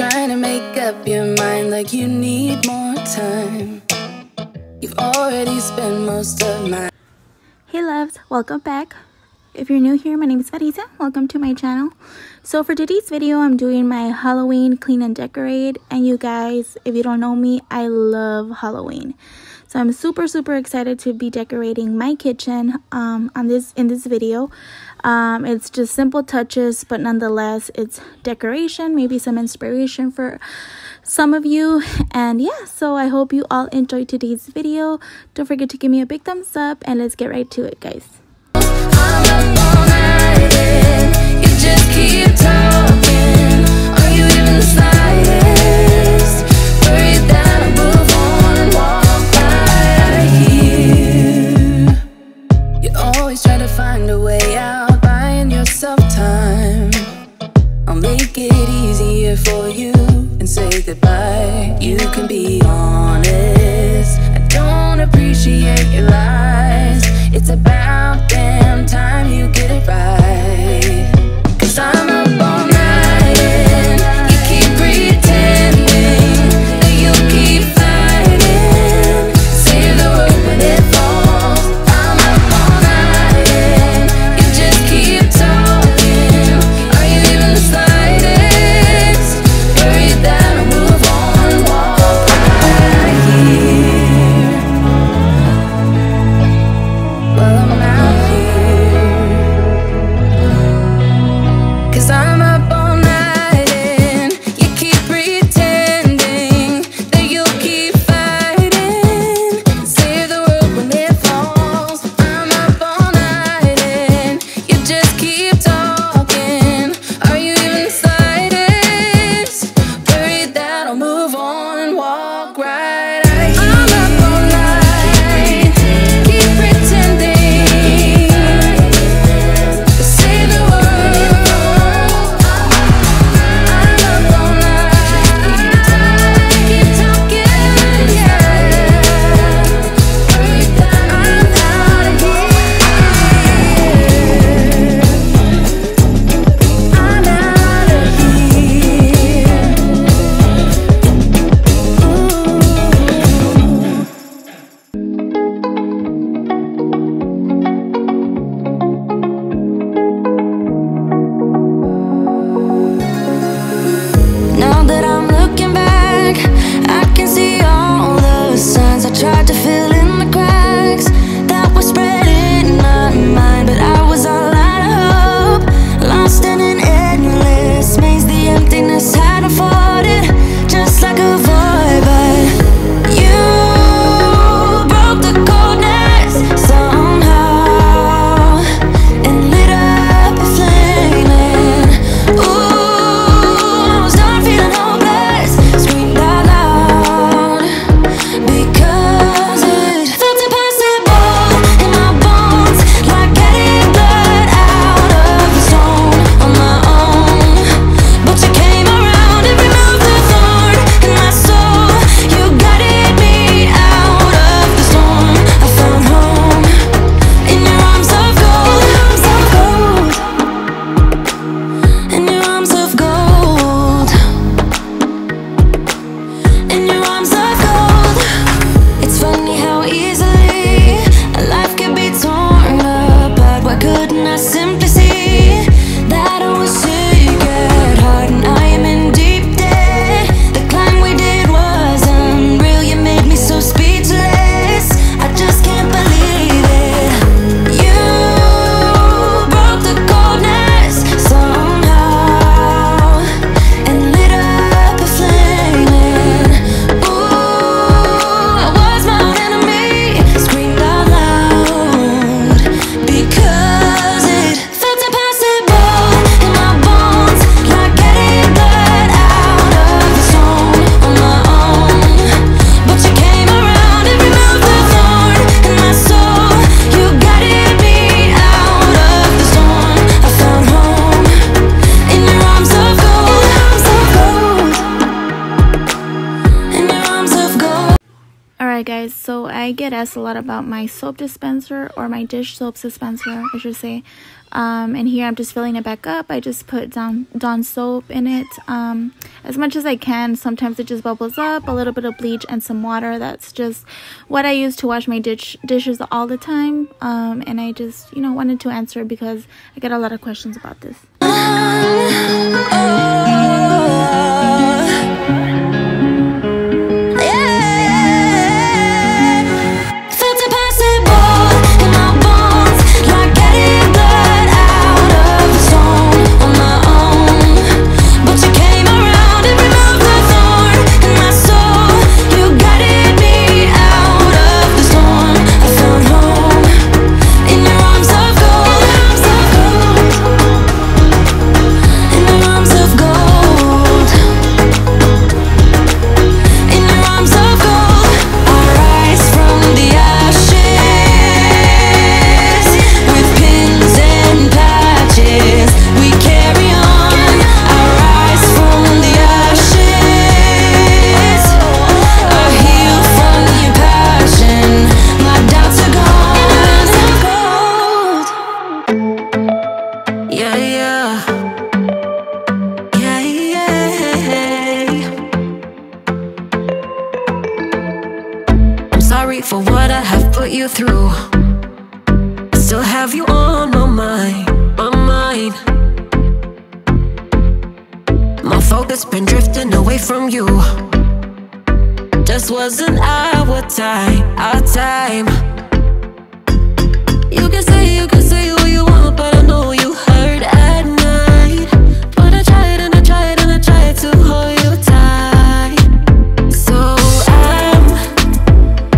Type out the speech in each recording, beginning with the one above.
trying to make up your mind like you need more time. You've already spent most of my... Hey loves, welcome back. If you're new here, my name is Marissa. Welcome to my channel. So for today's video, I'm doing my Halloween clean and decorate. And you guys, if you don't know me, I love Halloween. So I'm super excited to be decorating my kitchen in this video. It's just simple touches, but nonetheless, it's decoration, maybe some inspiration for some of you. And yeah, so I hope you all enjoyed today's video. Don't forget to give me a big thumbs up, and let's get right to it, guys. I'm up all night and you just keep talking. Are you even the slightest worried that I'll move on and walk by you? You always try to find a way out, buying yourself time. I'll make it easier for you and say goodbye. You can be honest, I don't appreciate your lies. It's about damn time you get it right. 'Cause I'm up all night and you keep pretending that you'll keep fighting. Save the world when it falls. I'm up all night and you just keep talking. Are you even the slightest worried that I'll move on and walk right here? Well, I'm out here. 'Cause I'm up all night and you keep pretending that you'll keep fighting. Save the world when it falls. I'm up all night and you just keep talking. Are you even the slightest worried that I'll move on and walk right out here? I'm up all night, keep pretending. Save the world. I'm up all night, keep talking, yeah. Worried that I'm out of here. I'm out of Now that I'm looking back, I can see all the signs I tried to fill in the cracks that were spread in my mind, but I was all out of hope, lost in an endless maze. The emptiness had unfolded just like a void, but you broke the coldness somehow and lit up a flame. Ooh, I was done feeling hopeless, screamed out loud because it felt impossible in my bones, like getting blood out of the stone on my own. But you came around and removed the thorn in my soul. You guided me out of the storm. I found home in your arms of gold, in your arms of gold, in your arms of gold. It's funny how easily a life can be torn apart. Why couldn't I simply see that I was sick at heart and I am in deep debt? The climb we did was unreal. You made me so speechless, I just can't believe it. You broke the coldness somehow and lit up a flame. Ooh, I was my own enemy, screamed out loud because it felt impossible in my bones, like getting blood out of the stone on my own. But you came around and removed the thorn in my soul. You guided me out of the storm. I found home in your arms of gold, in your arms of gold. Alright guys, so I get asked a lot about my soap dispenser, or my dish soap dispenser I should say. And here I'm just filling it back up. I just put Dawn soap in it as much as I can. Sometimes it just bubbles up, a little bit of bleach and some water. That's just what I use to wash my dishes all the time. And I just, you know, wanted to answer because I get a lot of questions about this. Sorry for what I have put you through. I still have you on my mind, my mind. My focus been drifting away from you. Just wasn't our time, our time. You can say what you want, but I know you hurt at night. But I tried and I tried and I tried to hold you tight. So I'm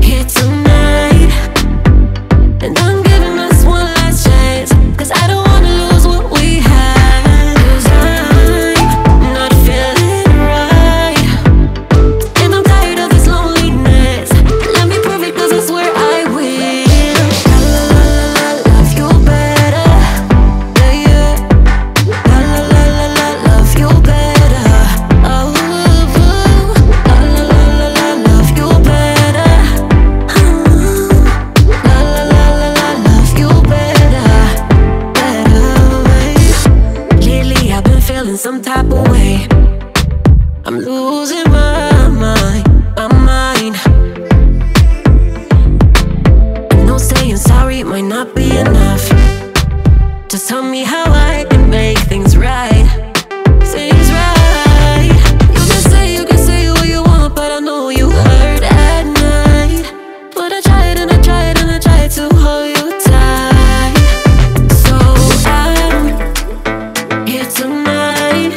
here tonight, and I'm giving us one last chance, 'cause I don't wanna lose what we had. 'Cause I'm not feeling right, and I'm tired of this loneliness. Let me prove it, 'cause I swear I will. Love you better, yeah, yeah. Love you better, oh, love you better, love you better, better. Lately I've been feeling some type of way. I'm losing my mind, my mind. I know saying sorry might not be enough. Just tell me how I can make things right, things right. You can say what you want, but I know you hurt at night. But I tried and I tried and I tried to hold you tight. So I'm here tonight,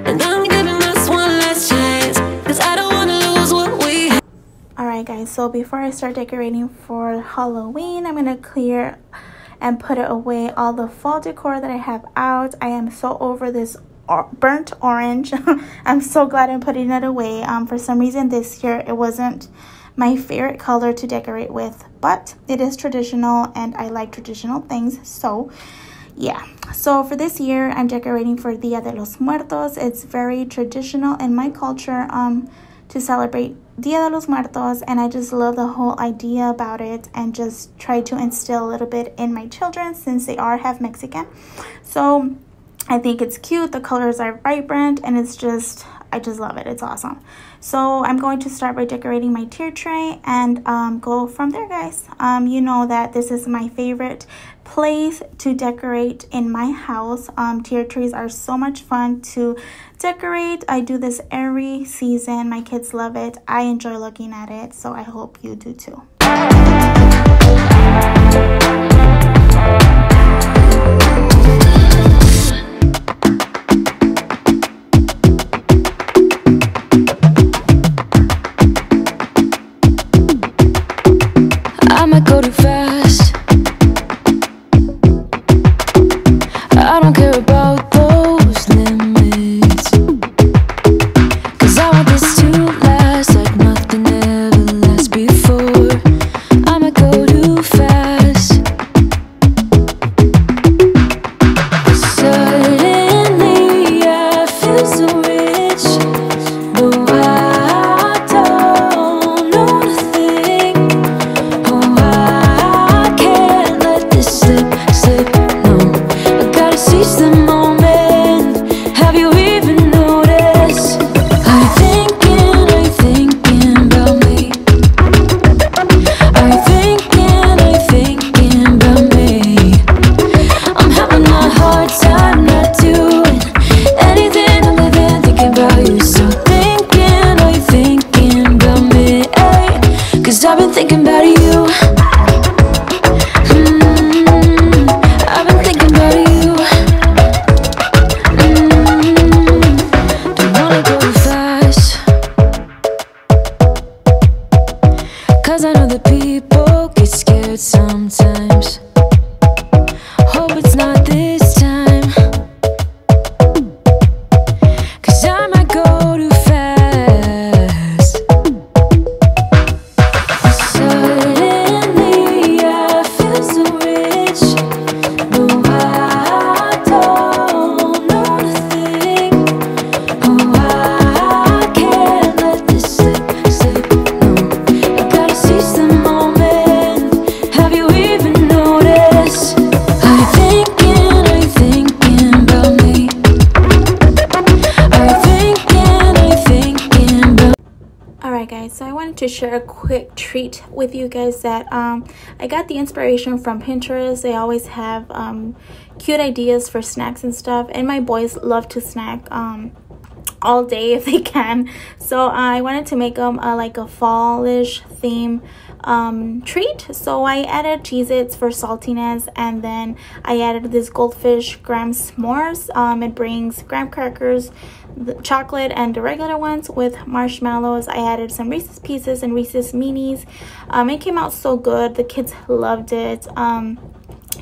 and I'm giving us one last chance, 'cause I don't wanna lose what we have. Alright guys, so before I start decorating for Halloween, I'm going to clear and put it away all the fall decor that I have out. I am so over this burnt orange. I'm so glad I'm putting it away. For some reason this year it wasn't my favorite color to decorate with, but it is traditional and I like traditional things. So yeah, so for this year I'm decorating for Dia de los Muertos. It's very traditional in my culture to celebrate Dia de los Muertos, and I just love the whole idea about it and just try to instill a little bit in my children since they are half Mexican. So I think it's cute, the colors are vibrant, and it's just, I just love it. It's awesome. So I'm going to start by decorating my tier tray and go from there, guys. You know that this is my favorite place to decorate in my house. Tier trays are so much fun to decorate. I do this every season. My kids love it. I enjoy looking at it, so I hope you do too. I might go too fast. I don't care about those limits, 'cause I want this to last like nothing ever lasts before. guys, so I wanted to share a quick treat with you guys that I got the inspiration from Pinterest. They always have cute ideas for snacks and stuff, and my boys love to snack all day if they can, so I wanted to make them like a fallish theme treat. So I added Cheez-Its for saltiness, and then I added this goldfish graham s'mores. It brings graham crackers, the chocolate, and the regular ones with marshmallows. I added some Reese's Pieces and Reese's Minis. It came out so good. The kids loved it.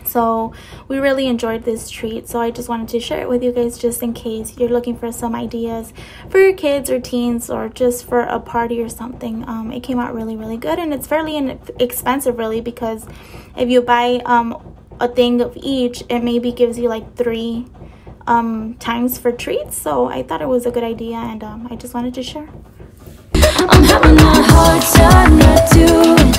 So we really enjoyed this treat, so I just wanted to share it with you guys just in case you're looking for some ideas for your kids or teens, or just for a party or something. It came out really good, and it's fairly inexpensive really, because if you buy a thing of each, it maybe gives you like 3 times for treats. So I thought it was a good idea, and I just wanted to share. I'm having a hard time not doing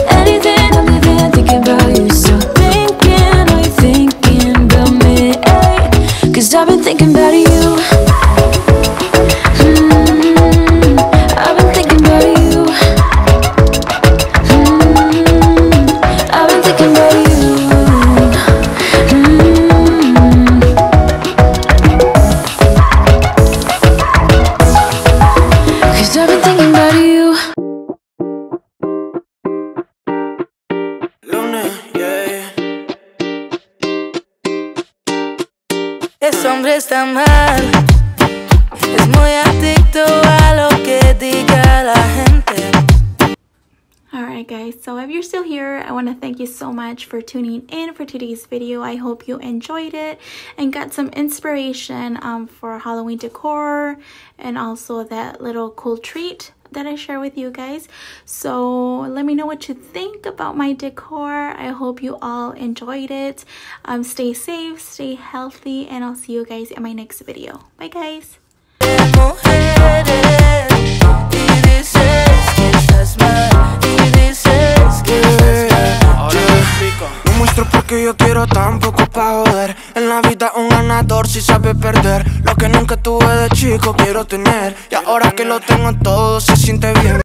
anything other than thinking about you. So are you thinking about me? Cause I've been thinking about you. I've been thinking about you. I've been thinking about you. Cause I've been thinking about you. Ese hombre está mal, es muy adicto a lo que diga la gente. Alright guys, so if you're still here, I want to thank you so much for tuning in for today's video. I hope you enjoyed it and got some inspiration for Halloween decor, and also that little cool treat that I share with you guys. So let me know what you think about my decor. I hope you all enjoyed it. Stay safe, stay healthy, and I'll see you guys in my next video. Bye guys. Porque yo quiero tan poco pa' joder. En la vida un ganador si sabe perder. Lo que nunca tuve de chico quiero tener, y ahora que lo tengo todo se siente bien.